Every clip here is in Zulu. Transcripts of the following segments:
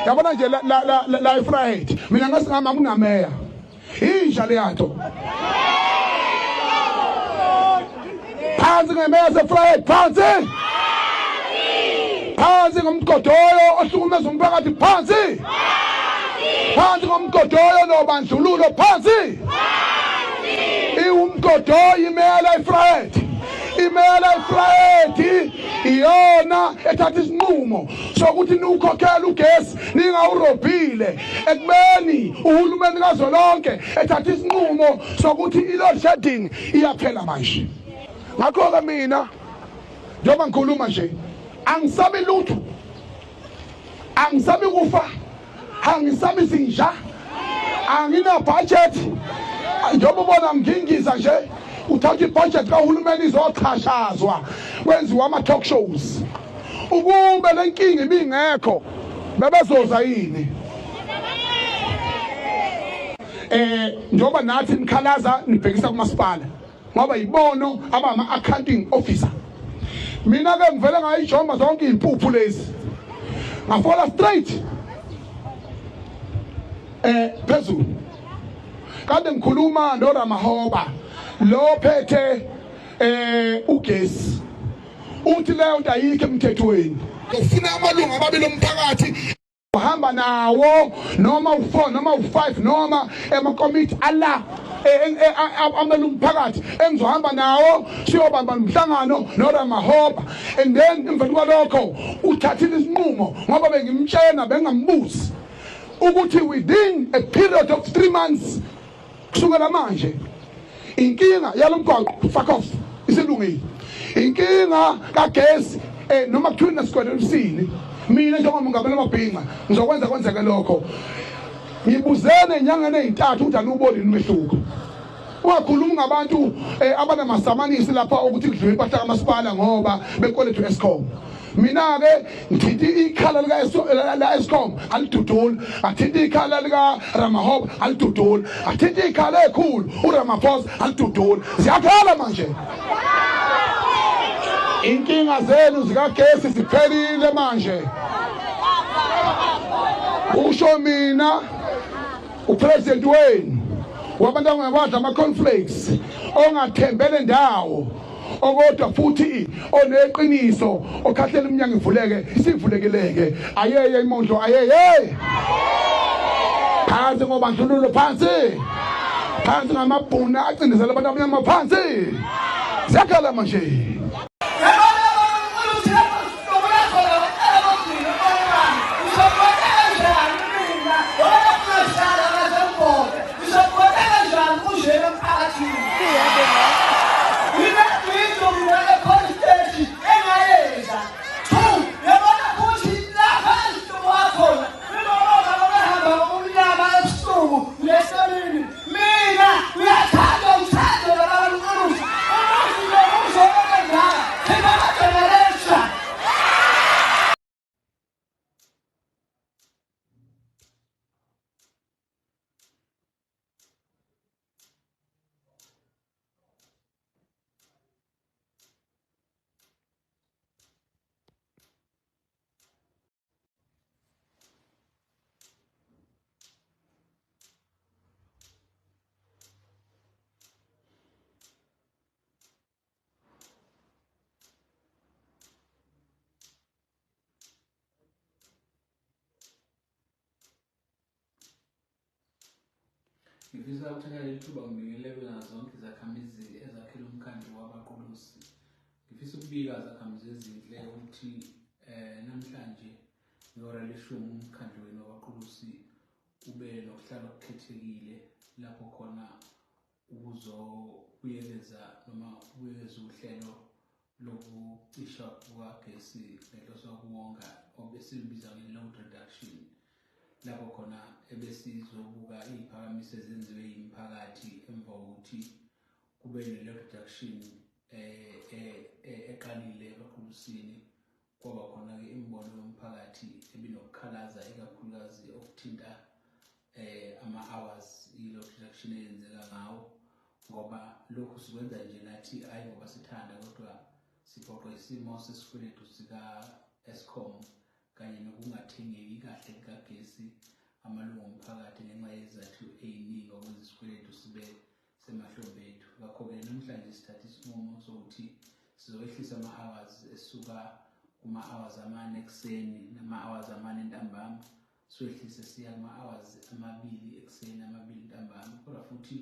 yabona nje la Friday mina ngasingama kunameya inja leyanto phansi ngemeya se-Friday phansi phansi ngomgodoyo ohlukumeza umphakathi phansi phansi ngomgodoyo nobandlululo phansi iwumgodoyo imela iFriday imela iFriday iyona ethatha isinqumo sokuthi niwukhokhela ugesi ningawurobhile ekubeni uhulumeni kazolonke ethatha isinqumo sokuthi i-load shedding iyaphela manje. Ngakho-ke mina njengoba ngikhuluma nje angisabi lutho angisabi kufa angisabi izinja angina budget njengoba ubona ngingiza nje uthatha ibudget kahulumeni izochashazwa kwenziwa ama talk shows ukube lenkinga ibingekho bebezoza yini njengoba nathi nikhalaza nibhekisa kumasipala ngoba yibono abama accounting officer. Mina ke ngivele ngayijomba zonke impuphu lezi ngafola straight phezulu kade ngikhuluma noRamahoba lo phethe ugesi uthi leyo nto ayikho emthethweni ufuna amalungu ababili omphakathi uhamba nawo noma u4 noma u5 noma emakomiti ala amalungu phakathi engizohamba nawo siyobamba umhlangano noRamahoba and then emva kwalokho uthathile isinqumo ngoba bengimtshena bengambuzi ukuthi within a period of 3 months kusukela manje inkinga yalomgwaqo fuck off isilungile inkinga kagesi noma kuthiwa nesikwele sini mina njengoba ngingabela amabhinqa ngizokwenza kwenzeke lokho ngibuzene enyangeni ezintathu ukuthi anuboni umehluko wakhuluma ngabantu abanamasamanisi lapha ukuthi kudliwe impahla kamasipala ngoba bekwelethu Eskom. Mina ke ngithi ikhala la Eskom alidudula athithi ikhala lika Ramahoba alidudula athithi ikhala ekhulu uRamaphosa alidudula ziyakhala manje inkinga zenu zikagesi ziphelile manje usho mina upresident wenu wabantu abadla ama-cornflakes ongathembele ndawo okodwa futhi oneqiniso okhahlela iminyango ivuleke isivulekileke ayeye imondlo ayeye phansi ngobandlululo phansi phansi ngamabhuna acindezela abantu abanyama phansi ziyakhala manje Ngifisa ukuthatha leli thuba ngibingelele zonke izakhamizi ezakhela umkhandlu wabaqulusi. Ngifisa ukubika izakhamizi ezinhle ukuthi namhlanje ngihora leshumi umkhandlu wabaqulusi ube nokuhlala okukhethekile lapho khona ukuzobuyekeza noma ubuyekeza uhlelo lokucisha kukagesi ngenhloso yokuwonga obesibiza nge-load reduction. Lapho khona ebesizobuka iziphakamiso ezenziwe yimiphakathi emva kokuthi kube ne-load reduction eqalile ebaqulusini kwaba khona-ke imbono yomphakathi ebinokukhalaza ikakhulukazi okuthinta ama-hours i-load reduction eyenzeka ngawo ngoba lokhu sikwenza nje nathi hayi ngoba sithanda kodwa siphoqwa isimo sesikweletu sika-Eskom kanye nokungathengeki kahle kukagesi amalungu omphakathi ngenxa yezathu ey'ningi okwenza isikweletu sibe semahlombe ethu. Ngakho-ke namhlanje sithathe isinqumo sokuthi sizokwehlisa ama-hours esuka kuma-hours 4 ekuseni nama-hours 4 ntambama, siwehlise siya kuma-hours 2 ekuseni 2 ntambama. Kodwa futhi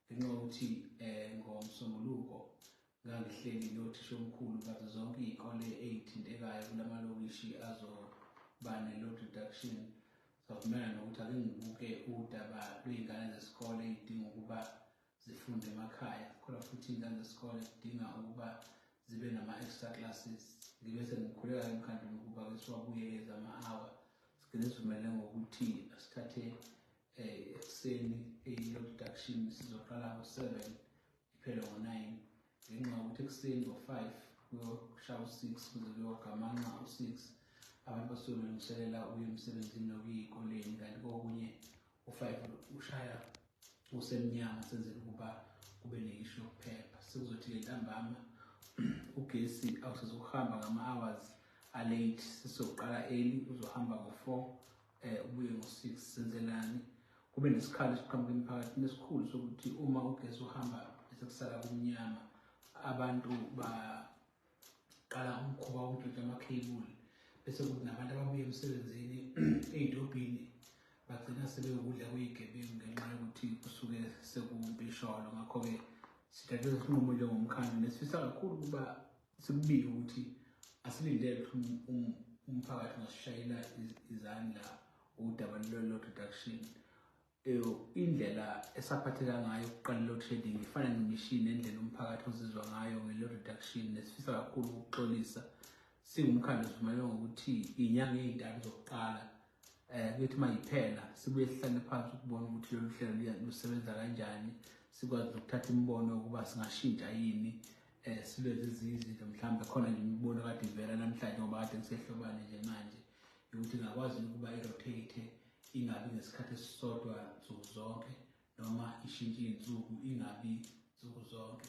ngenxa yokuthi ngoMsombuluko ngangihleli nothisha omkhulu ngazo zonke iy'kole ey'thintekayo kulamalokishi azoba ne-load reduction, savumelana nokuthi ake ngibuke udaba lwey'ngane zesikole ey'dinga ukuba zifunde emakhaya, kodwa futhi iy'ngane zesikole zidinga ukuba zibe nama-extra classes. Ngibe sengikhuleka emkhandlwini ukuba-ke siwabuyekeze ama-hour, sigcine sivumelene ngokuthi asithathe ekuseni i-load reduction sizoqala ngo-7 iphele ngo-9, ngenxa yokuthi ekuseni ngo-5 kuyoshaya u-6 kuze kuyogamanxa u-6 abantu basuke belungiselela ukuya emsebenzini nokuya ey'koleni, kanti kokunye u-5 ushaya usemnyama senzela ukuba kube ne-issue yokuphepha. Sekuzothi-ke ntambama ugesi awusezokuhamba ngama-hours a-late, sizoqala early uzohamba ngo-4 ubuye ngo-6, senzelani kube nesikhala esiqhamuka emphakathini esikhulu sokuthi uma ugesi uhamba bese kusala kumnyama, abantu baqala umkhuba wokuntshontsha amakhebuli, bese kuthi nabantu ababuya emsebenzini ey'tobhini bagcina sebekudla kwey'gebengu ngenxa yokuthi kusuke sekumpisholo. Ngakho-ke sithathe isinqumo njengomkhandlu nesifisa kakhulu ukuba sikubike ukuthi asilindele ukuthi umphakathi ungasishayela izandla udaba lwe-load reduction. Indlela esaphatheka ngayo ukuqala i-load shedding ifana nemishini nendlela umphakathi ozizwa ngayo nge-load reduction, nesifisa kakhulu ukuxolisa singumkhandlu sivumelene ngokuthi iy'nyanga ey'ntathu zokuqala kuthi uma yiphela sibuye sihlale phansi ukubona ukuthi lolu hlelo lusebenza kanjani, sikwazi ukuthatha imibono yokuba singashintsha yini, silweze izinto mhlawumbe khona nje imibono kade ivela namhlanje ngoba kade ngisehlobane nje manje yokuthi ngakwazi ukuba i-rotate ingabi ngesikhathi esisodwa nsuku zonke, noma ishintshe iy'nsuku ingabi nsuku zonke,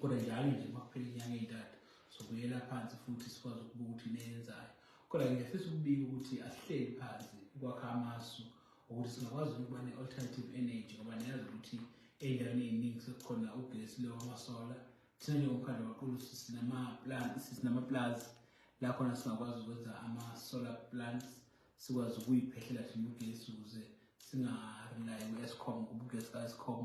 kodwa njalo nje uma kuphela iy'nyanga ey'ntathu sokubuyela phansi futhi sikwazi ukubuka ukuthi neyenzayo. Kodwa ngiyafisa ukubika ukuthi asihleli phansi ukwakha amasu ukuthi singakwazi ukuba ne-alternative energy, ngoba niyazi ukuthi ey'ndaweni ey'ningi sekukhona ugesi lo wamasola. Thina njengomkhandlu waqulu sinama-plants la khona singakwazi ukwenza ama-solar plants, sikwazi ukuy'phehlela thina ugesi ukuze singarelayi ku-Eskom ngoba ugesi ka-Eskom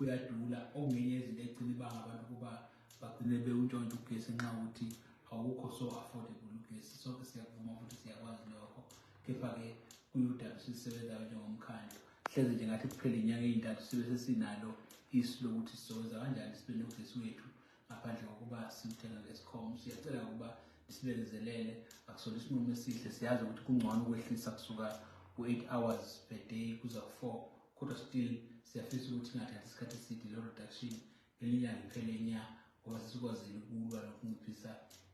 uyadula, okungenye yezinto egcina ibanga abantu ukuba bagcine bewuntshontsha ugesi ngenxa yokuthi awukho so affordable ugesi. Sonke siyavuma futhi siyakwazi lokho, kepha-ke kuyudaba silisebenzayo njengomkhandlu. Hleze nje ngathi kuphela iy'nyanga ey'ntathu sibe sesinalo isu lokuthi sizokwenza kanjani sibe nogesi wethu ngaphandle kokuba simthenga ku-Eskom. Siyacela ukuba sibekezelele, akusona isinqumo esihle, siyazi ukuthi kungcono ukwehlisa kusuka ku-8 hours per day kuza ku-4, kodwa still siyafisa ukuthi ingathathi isikhathi eside lo reduction, ngelinye ilanga iphele nya ngoba sesikwazile ukulwa nokunciphisa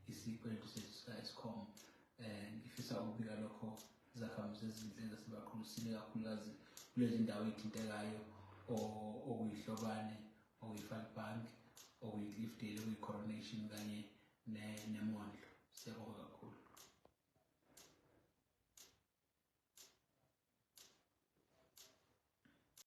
isikweletu sethu sika-Eskom. Ngifisa ukubika lokho izakhamuzi ezinhle zasebaqhulusile kakhulukazi kulezi ndawo ey'thintekayo okuyihlobane, okuyi-Falkbank, okuyi-Cliffdale, okuyi-Coronation kanye neMondlo. Siyabonga kakhulu.